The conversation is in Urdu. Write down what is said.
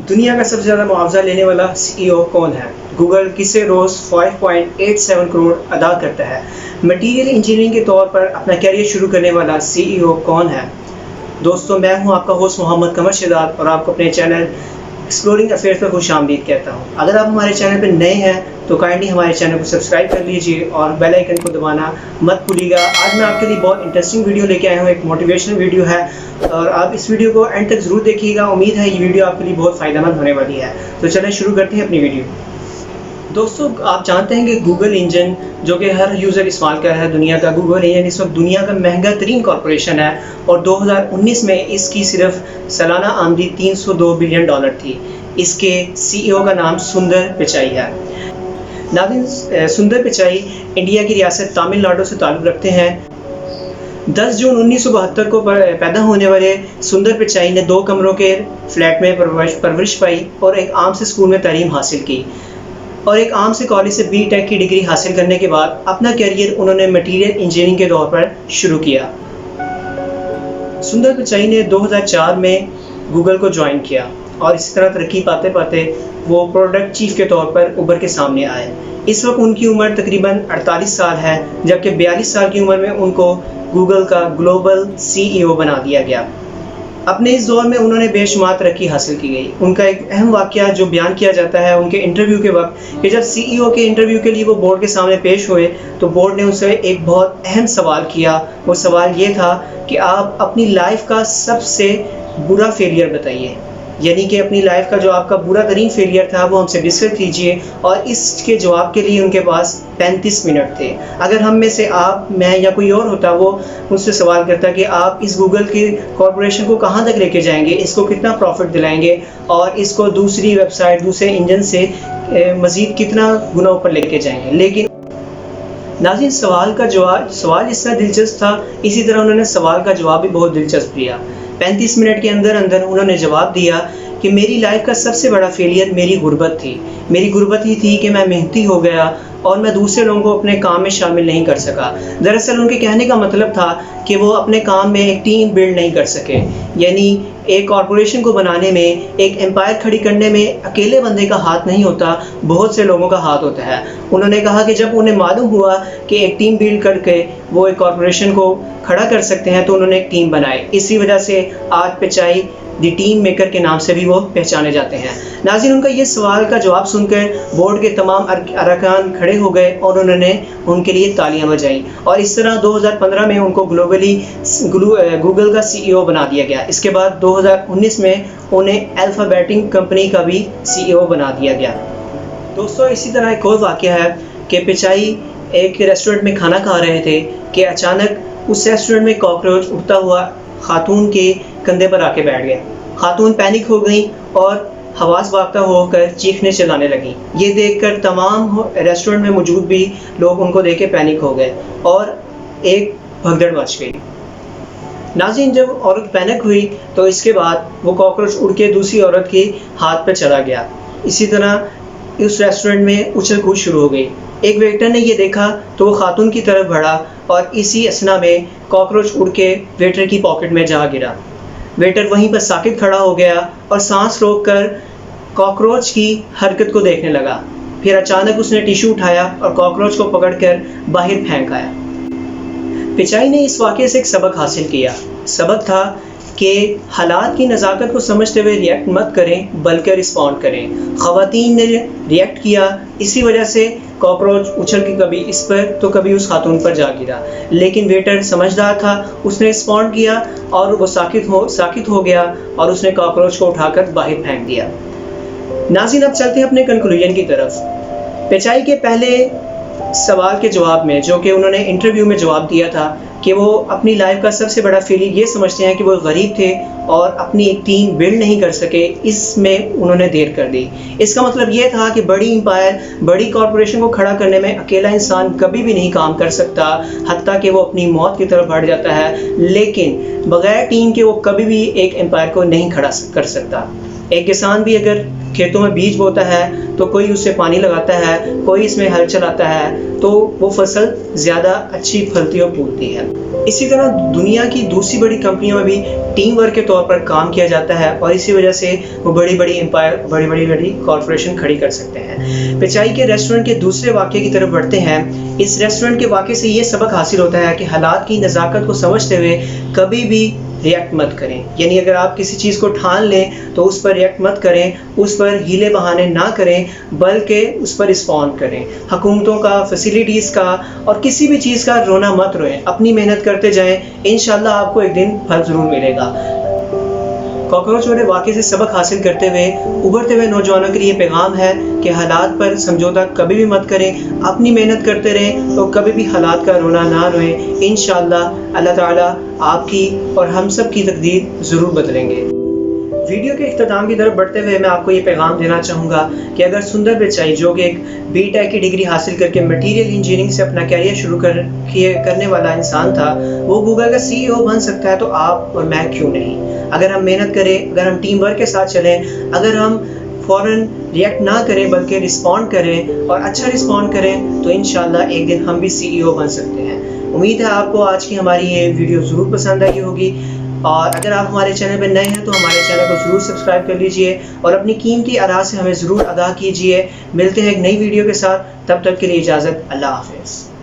دنیا کا سب سے زیادہ معاوضہ لینے والا CEO کون ہے؟ گوگل کسے روز 5.87 کروڑ ادا کرتا ہے؟ مٹیریل انجینئرنگ کے طور پر اپنا کیریئر شروع کرنے والا CEO کون ہے؟ دوستو، میں ہوں آپ کا ہوسٹ محمد قمر شہزاد اور آپ کو اپنے چینل ایکسپلورنگ افیئرز پر خوش آمدید کہتا ہوں۔ اگر آپ ہمارے چینل پہ نئے ہیں تو کائنڈلی ہمارے چینل کو سبسکرائب کر لیجئے اور بیل آئیکن کو دبانا مت بھولیے گا۔ آج میں آپ کے لیے بہت انٹرسٹنگ ویڈیو لے کے آیا ہوں، ایک موٹیویشنل ویڈیو ہے اور آپ اس ویڈیو کو اینڈ تک ضرور دیکھیے گا۔ امید ہے یہ ویڈیو آپ کے لیے بہت فائدہ مند ہونے والی ہے۔ تو چلیں شروع کرتے ہیں اپنی ویڈیو۔ دوستو، آپ جانتے ہیں کہ گوگل انجن جو کہ ہر یوزر استعمال کر رہا ہے دنیا کا، گوگل انجن اس وقت دنیا کا مہنگا ترین کارپوریشن ہے اور 2019 میں اس کی صرف سالانہ آمدنی $302 بلین تھی۔ اس کے CEO کا نام سندر پچائی ہے۔ ناظرین، سندر پچائی انڈیا کی ریاست تامل ناڈو سے تعلق رکھتے ہیں۔ 10 جون 1972 کو پیدا ہونے والے سندر پچائی نے 2 کمروں کے فلیٹ میں پرورش پائی اور ایک عام سے اسکول میں تعلیم حاصل کی اور ایک عام سے کالج سے BTech کی ڈگری حاصل کرنے کے بعد اپنا کیریئر انہوں نے مٹیریل انجینئرنگ کے طور پر شروع کیا۔ سندر پچائی نے 2004 میں گوگل کو جوائن کیا اور اسی طرح ترقی پاتے پاتے وہ پروڈکٹ چیف کے طور پر ابھر کے سامنے آئے۔ اس وقت ان کی عمر تقریباً 48 سال ہے، جبکہ 42 سال کی عمر میں ان کو گوگل کا گلوبل CEO بنا دیا گیا۔ اپنے اس دور میں انہوں نے بے شمار ترقی حاصل کی گئی۔ ان کا ایک اہم واقعہ جو بیان کیا جاتا ہے ان کے انٹرویو کے وقت کہ جب CEO کے انٹرویو کے لیے وہ بورڈ کے سامنے پیش ہوئے تو بورڈ نے ان سے ایک بہت اہم سوال کیا۔ وہ سوال یہ تھا کہ آپ اپنی لائف کا سب سے برا فیلئر بتائیے، یعنی کہ اپنی لائف کا جو آپ کا برا ترین فیلئر تھا وہ ہم سے ڈسکس کیجیے، اور اس کے جواب کے لیے ان کے پاس 35 منٹ تھے۔ اگر ہم میں سے آپ، میں یا کوئی اور ہوتا وہ ان سے سوال کرتا کہ آپ اس گوگل کی کارپوریشن کو کہاں تک لے کے جائیں گے، اس کو کتنا پروفٹ دلائیں گے اور اس کو دوسری ویب سائٹ، دوسرے انجن سے مزید کتنا گنا اوپر لے کے جائیں گے، لیکن ناظرین سوال اس طرح دلچسپ تھا، اسی طرح انہوں نے سوال کا جواب بھی بہت دلچسپ لیا۔ 35 منٹ کے اندر انہوں نے جواب دیا کہ میری لائف کا سب سے بڑا فیلئر میری غربت تھی۔ میری غربت ہی تھی کہ میں محنتی ہو گیا اور میں دوسرے لوگوں کو اپنے کام میں شامل نہیں کر سکا۔ دراصل ان کے کہنے کا مطلب تھا کہ وہ اپنے کام میں ایک ٹیم بلڈ نہیں کر سکے، یعنی ایک کارپوریشن کو بنانے میں، ایک امپائر کھڑی کرنے میں اکیلے بندے کا ہاتھ نہیں ہوتا، بہت سے لوگوں کا ہاتھ ہوتا ہے۔ انہوں نے کہا کہ جب انہیں معلوم ہوا کہ ایک ٹیم بلڈ کر کے وہ ایک کارپوریشن کو کھڑا کر سکتے ہیں تو انہوں نے ایک ٹیم بنائی۔ اسی وجہ سے آج پچائی دی ٹیم میکر کے نام سے بھی وہ پہچانے جاتے ہیں۔ ناظرین، ان کا یہ سوال کا جواب سن کر بورڈ کے تمام ارکان کھڑے ہو گئے اور انہوں نے ان کے لیے تالیاں بجائیں، اور اس طرح 2015 میں ان کو گوگل کا CEO بنا دیا گیا۔ اس کے بعد 2019 میں انہیں الفابیٹک کمپنی کا بھی CEO بنا دیا گیا۔ دوستو، اسی طرح ایک اور واقعہ ہے کہ پچائی ایک ریسٹورنٹ میں کھانا کھا رہے تھے کہ اچانک اس ریسٹورنٹ میں کاکروچ اڑتا ہوا خاتون کے کندھے پر آ کے بیٹھ گیا۔ خاتون پینک ہو گئی اور حواس باختہ ہو کر چیخنے چلانے لگی۔ یہ دیکھ کر تمام ریسٹورنٹ میں موجود بھی لوگ ان کو دیکھ کے پینک ہو گئے اور ایک بھگدڑ مچ گئی۔ ناظرین، جب عورت پینک ہوئی تو اس کے بعد وہ کاکروچ اڑ کے دوسری عورت کے ہاتھ پہ چلا گیا۔ اسی طرح اس ریسٹورنٹ میں اچھل کود شروع ہو گئی۔ ایک ویٹر نے یہ دیکھا تو وہ خاتون کی طرف بڑھا اور اسی اثنا میں کاکروچ اڑ کے ویٹر کی پاکٹ میں جا گرا۔ ویٹر وہیں پر ساکت کھڑا ہو گیا اور سانس روک کر کاکروچ کی حرکت کو دیکھنے لگا۔ پھر اچانک اس نے ٹیشو اٹھایا اور کاکروچ کو پکڑ کر باہر پھینک آیا۔ پچائی نے اس واقعے سے ایک سبق حاصل کیا۔ سبق تھا کہ حالات کی نزاکت کو سمجھتے ہوئے ریئیکٹ مت کریں بلکہ رسپونڈ کریں۔ خواتین نے ریئیکٹ کیا، اسی وجہ سے کاکروچ اچھل کے کبھی اس پر تو کبھی اس خاتون پر جا گرا، لیکن ویٹر سمجھدار تھا، اس نے رسپونڈ کیا اور وہ ساکت ہو گیا اور اس نے کاکروچ کو اٹھا کر باہر پھینک دیا۔ ناظرین، اب چلتے ہیں اپنے کنکلوژن کی طرف۔ پچائی کے پہلے سوال کے جواب میں جو کہ انہوں نے انٹرویو میں جواب دیا تھا کہ وہ اپنی لائف کا سب سے بڑا فیلئر یہ سمجھتے ہیں کہ وہ غریب تھے اور اپنی ایک ٹیم بلڈ نہیں کر سکے، اس میں انہوں نے دیر کر دی۔ اس کا مطلب یہ تھا کہ بڑی امپائر، بڑی کارپوریشن کو کھڑا کرنے میں اکیلا انسان کبھی بھی نہیں کام کر سکتا، حتیٰ کہ وہ اپنی موت کی طرف بڑھ جاتا ہے، لیکن بغیر ٹیم کے وہ کبھی بھی ایک امپائر کو نہیں کھڑا کر سکتا۔ ایک کسان بھی اگر کھیتوں میں بیج بوتا ہے تو کوئی اس سے پانی لگاتا ہے، کوئی اس میں ہل چلاتا ہے تو وہ فصل زیادہ اچھی پھلتی اور پھولتی ہے۔ اسی طرح دنیا کی دوسری بڑی کمپنیوں میں بھی ٹیم ورک کے طور پر کام کیا جاتا ہے اور اسی وجہ سے وہ بڑی بڑی امپائر، بڑی بڑی کارپوریشن کھڑی کر سکتے ہیں۔ پچائی کے ریسٹورنٹ کے دوسرے واقعے کی طرف بڑھتے ہیں۔ اس ریسٹورنٹ کے واقعے سے یہ سبق حاصل ہوتا ہے کہ حالات کی نزاکت کو سمجھتے ہوئے کبھی بھی ریئیکٹ مت کریں، یعنی اگر آپ کسی چیز کو ٹھان لیں تو اس پر ریئیکٹ مت کریں، اس پر ہیلے بہانے نہ کریں، بلکہ اس پر رسپونڈ کریں۔ حکومتوں کا، فیسیلیٹیز کا اور کسی بھی چیز کا رونا مت روئیں، اپنی محنت کرتے جائیں، انشاءاللہ آپ کو ایک دن پھل ضرور ملے گا۔ کاکروچ والے واقعے سے سبق حاصل کرتے ہوئے ابھرتے ہوئے نوجوانوں کے لیے پیغام ہے کہ حالات پر سمجھوتہ کبھی بھی مت کریں، اپنی محنت کرتے رہیں تو کبھی بھی حالات کا رونا نہ روئیں، انشاءاللہ اللہ تعالیٰ آپ کی اور ہم سب کی تقدیر ضرور بدلیں گے۔ ویڈیو کے اختتام کی طرف بڑھتے ہوئے میں آپ کو یہ پیغام دینا چاہوں گا کہ اگر سندر پچائی جو کہ ایک بی ٹیک کی ڈگری حاصل کر کے مٹیریل انجینئرنگ سے اپنا کیریئر شروع کرنے والا انسان تھا، وہ گوگل کا سی ای او بن سکتا ہے تو آپ اور میں کیوں نہیں؟ اگر ہم محنت کریں، اگر ہم ٹیم ورک کے ساتھ چلیں، اگر ہم فوراً ریئیکٹ نہ کریں بلکہ رسپونڈ کریں اور اچھا رسپونڈ کریں تو انشاءاللہ ایک دن ہم بھی سی ای او بن سکتے ہیں۔ امید ہے آپ کو آج کی ہماری یہ ویڈیو ضرور پسند آئی ہوگی، اور اگر آپ ہمارے چینل پہ نئے ہیں تو ہمارے چینل کو ضرور سبسکرائب کر لیجئے اور اپنی قیمتی آراء سے ہمیں ضرور آگاہ کیجئے۔ ملتے ہیں ایک نئی ویڈیو کے ساتھ، تب تک کے لیے اجازت، اللہ حافظ۔